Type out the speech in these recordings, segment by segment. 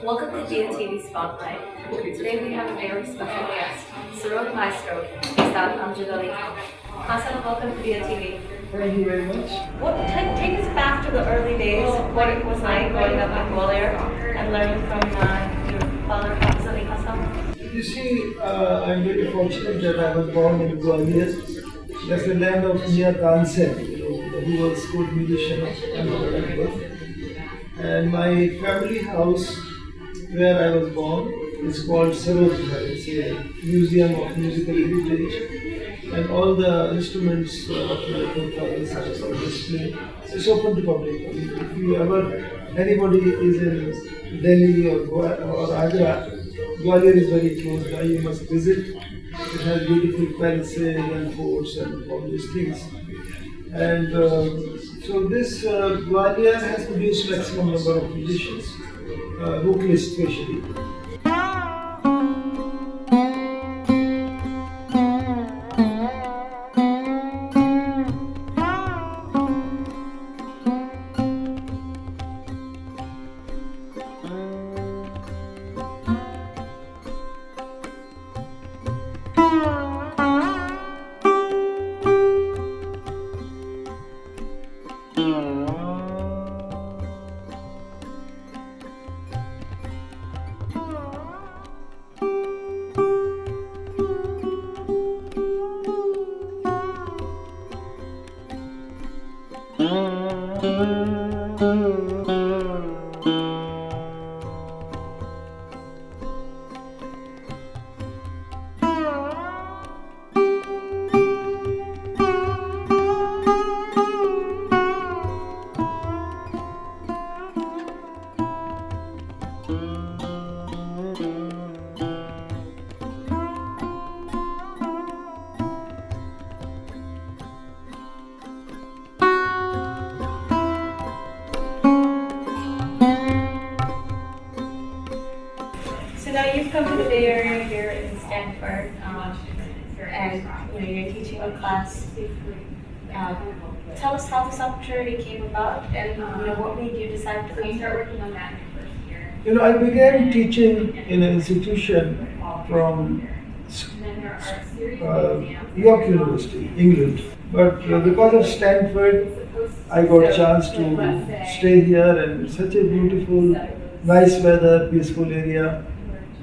Welcome to Diya TV Spotlight. Today we have a very special guest, Sarod Maestro, Ustad Amjad Ali Khan. Hassan, welcome to Diya TV. Thank you very much. Take us back to the early days, what it was like growing up in Gwalior and learning from your father, Ustad Hassan. You see, I'm very fortunate that I was born in Gwalior. That's the land of Mia Tansen, who was a good musician of and my family house where I was born is called Sarod Concerto. It's a museum of musical heritage, and all the instruments of my forefathers are displayed. It's open to public. If you anybody is in Delhi or Agra, Gwalior is very close by. You must visit. It has beautiful palaces and forts and all these things. And so this Gwalior has produced maximum number of musicians, vocalists especially. So now you've come to the Bay Area here in Stanford, and you're teaching a class. Tell us how this opportunity came about, and what made you decide to come start working on that in your first year. I began teaching in an institution from York University, England. But because of Stanford, I got a chance to stay here, and it's such a beautiful, nice weather, peaceful area.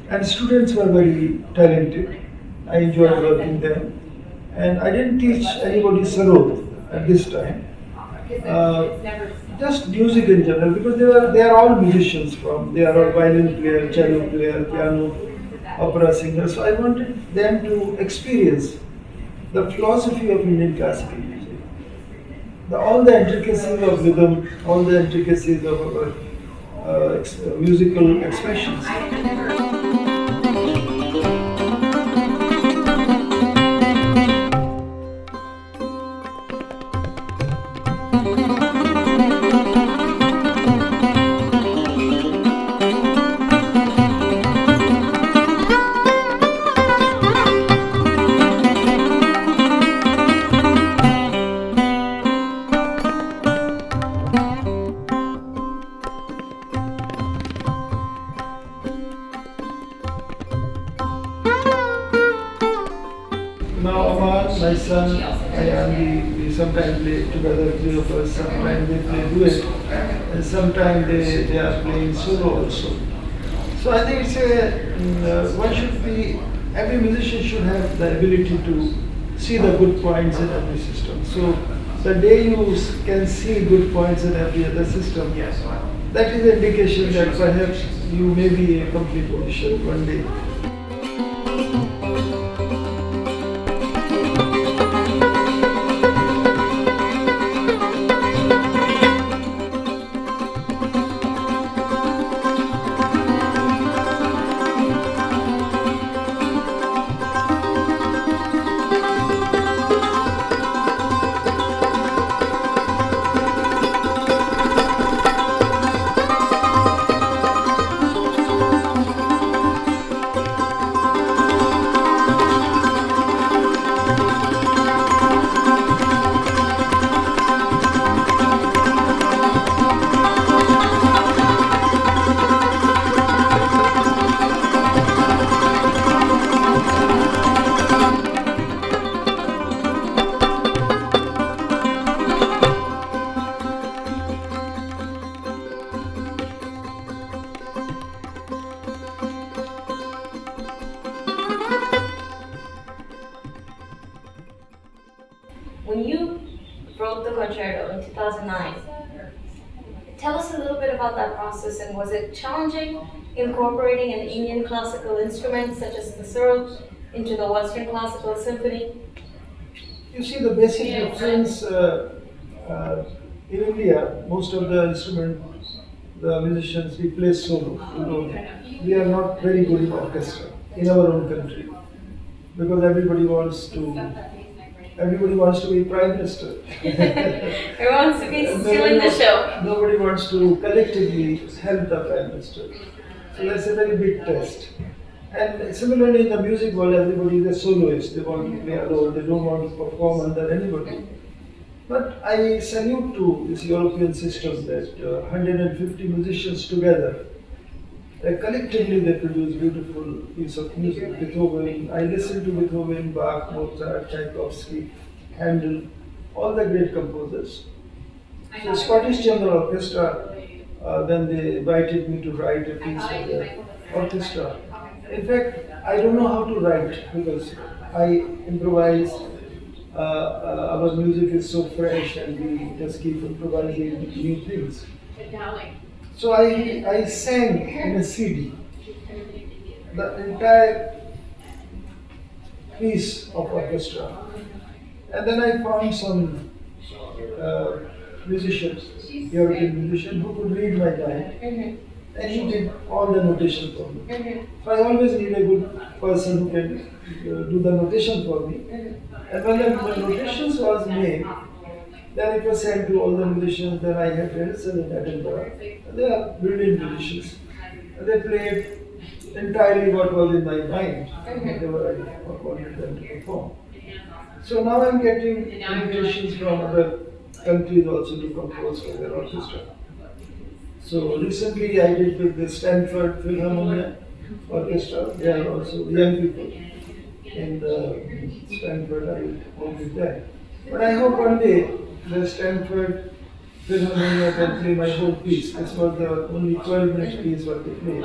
And students were very talented. I enjoyed working there. And I didn't teach anybody Sarod at this time. Just music in general, because they are all musicians they are all violin player, cello player, piano, opera singer. So I wanted them to experience the philosophy of Indian classical music. All the intricacies of rhythm, all the intricacies of our musical expressions. Now Aman, my son, we sometimes play together, three of us, sometimes they play duet, and sometimes they are playing solo also. So I think every musician should have the ability to see the good points in every system. So the day you can see good points in every other system, that is an indication that perhaps you may be a complete musician one day. When you wrote the concerto in 2009, tell us a little bit about that process, and was it challenging incorporating an Indian classical instrument such as the sarod into the Western classical symphony? You see, the basic difference in India, most of the the musicians, we play solo. We are not very good in orchestra in our own country because everybody wants to be prime minister. Everyone wants to be stealing the show. Nobody wants to collectively help the prime minister. So that's a very big test. And similarly in the music world, everybody is a soloist. They want to play alone. They don't want to perform under anybody. But I salute to this European system that 150 musicians together, collectively they produce beautiful piece of music. Beethoven, I listen to Beethoven, Bach, Mozart, Tchaikovsky, Handel, all the great composers. So Scottish Chamber Orchestra, then they invited me to write a piece for the orchestra. In fact, I don't know how to write because I improvise. Our music is so fresh and we just keep improvising new things. So I sang in a CD the entire piece of orchestra. And then I found some musicians, European musician, who could read my mind. And he did all the notation for me. So I always need a good person who can do the notation for me. And when the notations was made, then it was sent to all the musicians. Then I had rehearsal in Edinburgh. They are brilliant musicians. And they played entirely what was in my mind, whatever I wanted them to perform. So now I'm getting invitations from other countries also to compose for their orchestra. So recently I did with the Stanford Philharmonic Orchestra. They are also young people in the Stanford. I work with them. But I hope one day the Stanford Philharmonic can play my whole piece. This was the only 12-minute piece what they played.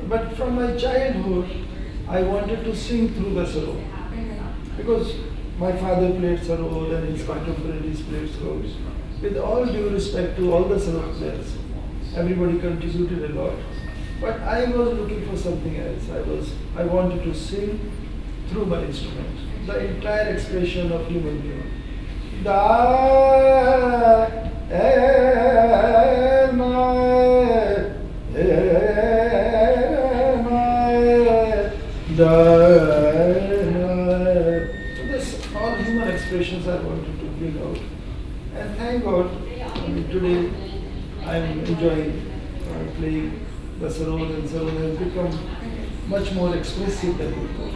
But from my childhood, I wanted to sing through the sarod. Because my father played sarod and his contemporaries played sarod. With all due respect to all the sarod players, everybody contributed a lot. But I was looking for something else. I wanted to sing through my instrument, the entire expression of human being. So this all human expressions I wanted to bring out. And thank God, today I'm enjoying playing the sarod, and sarod has become much more expressive than before.